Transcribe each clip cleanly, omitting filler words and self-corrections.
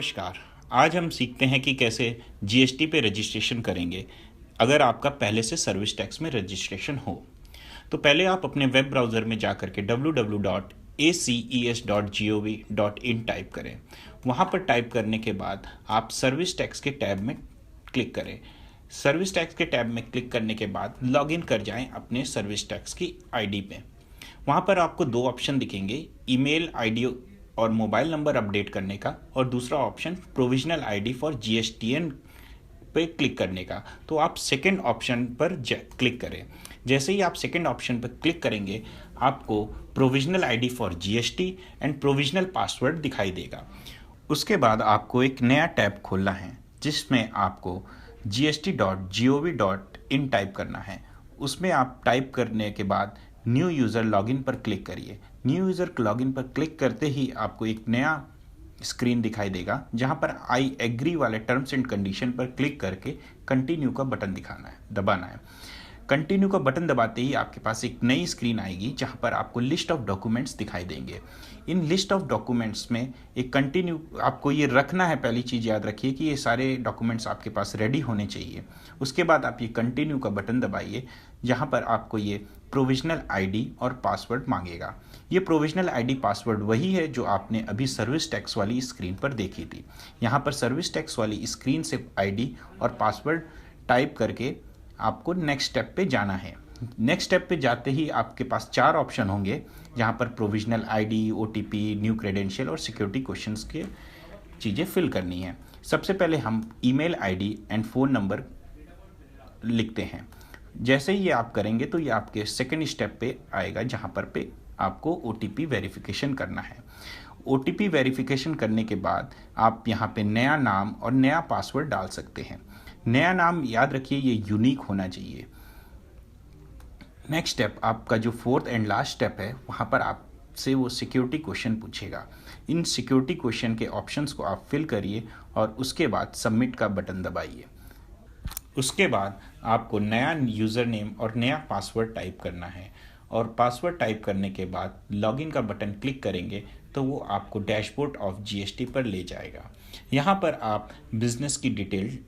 नमस्कार। आज हम सीखते हैं कि कैसे जीएसटी पे रजिस्ट्रेशन करेंगे अगर आपका पहले से सर्विस टैक्स में रजिस्ट्रेशन हो। तो पहले आप अपने वेब ब्राउज़र में जा करके www.aces.gov.in टाइप करें। वहाँ पर टाइप करने के बाद आप सर्विस टैक्स के टैब में क्लिक करें। सर्विस टैक्स के टैब में क्लिक करने के बाद लॉगिन कर जाएं अपने सर्विस टैक्स की आईडी पे। वहाँ पर आपको दो ऑप्शन दिखेंगे, ईमेल आईडी और मोबाइल नंबर अपडेट करने का, और दूसरा option provisional ID for GSTN पे क्लिक करने का। तो आप सेकंड ऑप्शन पर क्लिक करें। जैसे ही आप सेकंड ऑप्शन पर क्लिक करेंगे आपको provisional ID for GST and provisional password दिखाई देगा। उसके बाद आपको एक नया टैब खोलना है जिसमें आपको gst.gov.in टाइप करना है। उसमें आप टाइप करने के बाद न्यू यूज़र लॉगिन पर क्लिक करिए। न्यू यूज़र लॉगिन पर क्लिक करते ही आपको एक नया स्क्रीन दिखाई देगा जहां पर आई एग्री वाले टर्म्स एंड कंडीशन पर क्लिक करके कंटिन्यू का बटन दबाना है। कंटिन्यू का बटन दबाते ही आपके पास एक नई स्क्रीन आएगी जहां पर आपको लिस्ट ऑफ डॉक्यूमेंट्स दिखाई देंगे। इन लिस्ट ऑफ डॉक्यूमेंट्स में एक कंटिन्यू आपको ये रखना है। पहली चीज़ याद रखिए कि ये सारे डॉक्यूमेंट्स आपके पास रेडी होने चाहिए। उसके बाद आप ये कंटिन्यू का बटन दबाइए जहां पर आपको ये प्रोविजनल आईडी और पासवर्ड मांगेगा। ये प्रोविजनल आईडी पासवर्ड वही है जो आपने अभी सर्विस टैक्स वाली स्क्रीन पर देखी थी। यहाँ पर सर्विस टैक्स वाली स्क्रीन से आईडी और पासवर्ड टाइप करके आपको नेक्स्ट स्टेप पे जाना है। नेक्स्ट स्टेप पे जाते ही आपके पास चार ऑप्शन होंगे जहाँ पर provisional ID, OTP, new credential और सिक्योरिटी क्वेश्चंस के चीज़ें फिल करनी है। सबसे पहले हम email ID and phone number लिखते हैं। जैसे ही ये आप करेंगे तो ये आपके सेकंड स्टेप पे आएगा जहाँ पर आपको ओटीपी वेरिफिकेशन करना है। ओटीपी वेरिफिकेशन करने के बाद आप यहाँ पे नया नाम और नया पासवर्ड डाल सकते हैं। नया नाम याद रखिए ये यूनिक होना चाहिए। नेक्स्ट स्टेप आपका जो फोर्थ एंड लास्ट स्टेप है वहाँ पर आपसे वो सिक्योरिटी क्वेश्चन पूछेगा। इन सिक्योरिटी क्वेश्चन के ऑप्शंस को आप फिल करिए और उसके बाद सबमिट का बटन दबाइए। उसके बाद आपको नया यूज़र नेम और नया पासवर्ड टाइप करना है और पासवर्ड टाइप करने के बाद लॉगिन का बटन क्लिक करेंगे तो वो आपको डैशबोर्ड ऑफ जीएसटी पर ले जाएगा। यहाँ पर आप बिजनेस की डिटेल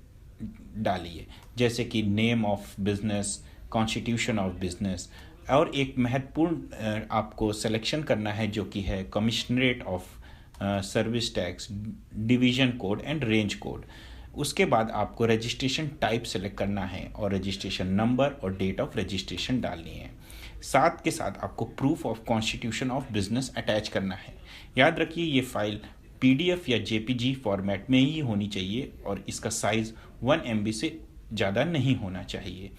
डालिए जैसे कि name of business, constitution of business, और एक महत्वपूर्ण आपको सिलेक्शन करना है जो कि है commissionerate of service tax, division code and range code. उसके बाद आपको रजिस्ट्रेशन टाइप सेलेक्ट करना है और रजिस्ट्रेशन नंबर और डेट ऑफ रजिस्ट्रेशन डालनी है। साथ के साथ आपको proof of constitution of business attach करना है। याद रखिए ये फाइल पीडीएफ या जेपीजी फॉर्मेट में ही होनी चाहिए और इसका साइज़ 1 MB से ज़्यादा नहीं होना चाहिए।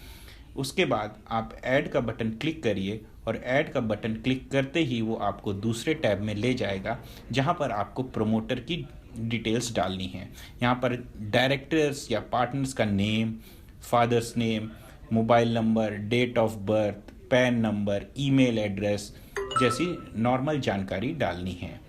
उसके बाद आप ऐड का बटन क्लिक करिए और ऐड का बटन क्लिक करते ही वो आपको दूसरे टैब में ले जाएगा जहां पर आपको प्रमोटर की डिटेल्स डालनी है। यहाँ पर डायरेक्टर्स या पार्टनर्स का name, father's name, mobile number, date of birth, PAN number, email address जैसी नॉर्मल जानकारी डालनी है।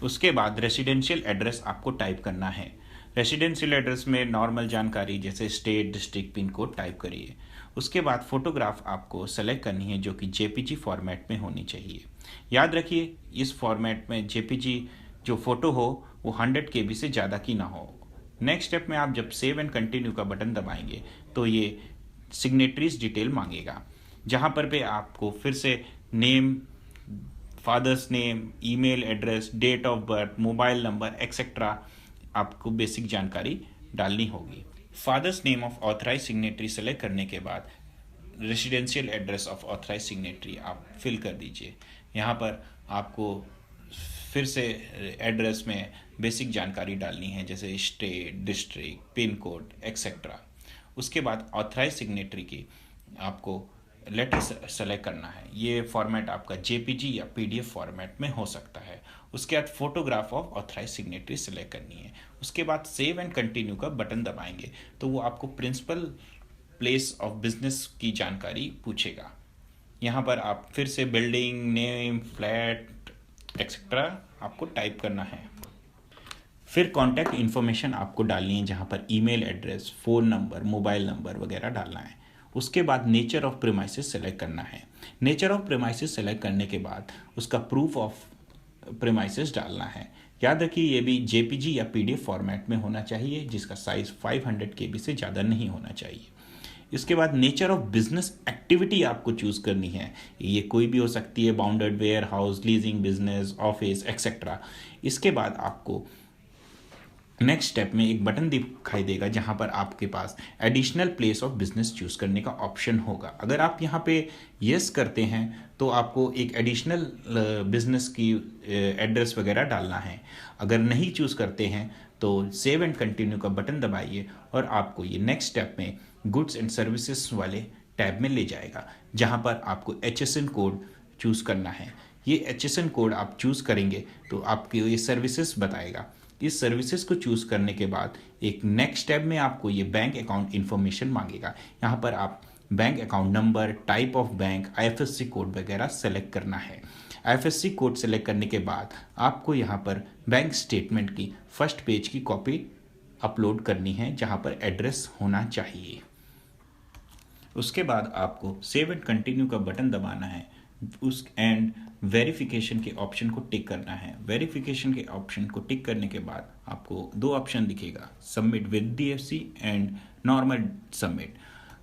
उसके बाद रेसिडेंशियल एड्रेस आपको टाइप करना है। रेसिडेंशियल एड्रेस में नॉर्मल जानकारी जैसे state, district, pin code type करिए। उसके बाद फ़ोटोग्राफ आपको सेलेक्ट करनी है जो कि जेपीजी फॉर्मेट में होनी चाहिए। याद रखिए इस फॉर्मेट में जेपीजी जो फ़ोटो हो वो 100 KB से ज़्यादा की ना हो। नेक्स्ट स्टेप में आप जब सेव एंड कंटिन्यू का बटन दबाएंगे तो ये सिग्नेटरीज डिटेल मांगेगा जहाँ पर पे आपको फिर से name, father's name, email address, date of birth, mobile number etcetera आपको बेसिक जानकारी डालनी होगी। Father's name of authorise signatory select करने के बाद residential address of authorise signatory आप फिल कर दीजिए। यहाँ पर आपको फिर से एड्रेस में बेसिक जानकारी डालनी है जैसे state, district, pin code etcetera. उसके बाद ऑथराइज सिग्नेटरी की आपको लेटर सेलेक्ट करना है। ये फॉर्मेट आपका जेपीजी या पीडीएफ फॉर्मेट में हो सकता है। उसके बाद photograph of authorise signatory select करनी है। उसके बाद सेव एंड कंटिन्यू का बटन दबाएंगे तो वो आपको प्रिंसिपल प्लेस ऑफ बिजनेस की जानकारी पूछेगा। यहाँ पर आप फिर से बिल्डिंग नेम, फ्लैट एक्सेट्रा आपको टाइप करना है। फिर कॉन्टैक्ट इन्फॉर्मेशन आपको डालनी है जहाँ पर email address, phone number, mobile number वगैरह डालना है। उसके बाद नेचर ऑफ प्रीमाइसेस सेलेक्ट करना है। नेचर ऑफ प्रीमाइसेस सेलेक्ट करने के बाद उसका प्रूफ ऑफ प्रीमाइसेस डालना है याद रखिए ये भी जेपीजी या पीडीएफ फॉर्मेट में होना चाहिए, जिसका साइज 500 KB से ज़्यादा नहीं होना चाहिए। इसके बाद नेचर ऑफ बिजनेस एक्टिविटी आपको चूज करनी है। ये कोई भी हो सकती है, bonded warehouse, leasing business, office etcetera. इसके बाद आपको नेक्स्ट स्टेप में एक बटन दिखाई देगा जहां पर आपके पास additional place of business choose करने का ऑप्शन होगा। अगर आप यहां पे यस करते हैं तो आपको एक एडिशनल बिजनेस की एड्रेस वगैरह डालना है। अगर नहीं चूज करते हैं तो सेव एंड कंटिन्यू का बटन दबाइए और आपको ये नेक्स्ट स्टेप में गुड्स एंड सर्विसेज वाले टैब में ले जाएगा, जहां पर आपको HSN कोड चूज करना है। ये HSN कोड आप चूज करेंगे तो आपको ये सर्विसेज बताएगा। इस सर्विसेज को चूज करने के बाद एक नेक्स्ट टैब में आपको ये बैंक अकाउंट इन्फॉर्मेशन मांगेगा। यहाँ पर आप bank account number, type of bank, IFSC code वगैरह सेलेक्ट करना है। IFSC कोड सेलेक्ट करने के बाद आपको यहाँ पर बैंक स्टेटमेंट की फर्स्ट पेज की कॉपी अपलोड करनी है, जहाँ पर एड्रेस होना चाहिए। उसके बाद आपको सेव एंड कंटिन्यू का बटन दबाना है उस एंड वेरिफिकेशन के ऑप्शन को टिक करना है। वेरिफिकेशन के ऑप्शन को टिक करने के बाद आपको दो ऑप्शन दिखेगा, submit with DFC and normal submit.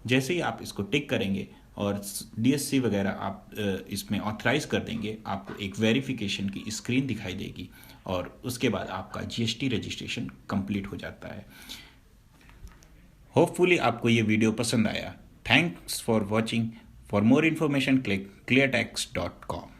जैसे ही आप इसको टिक करेंगे और DSC वगैरह आप इसमें ऑथराइज कर देंगे, आपको एक वेरिफिकेशन की स्क्रीन दिखाई देगी और उसके बाद आपका GST रजिस्ट्रेशन कंप्लीट हो जाता है। होपफुली आपको ये वीडियो पसंद आया। Thanks for watching. For more information, click cleartext.com.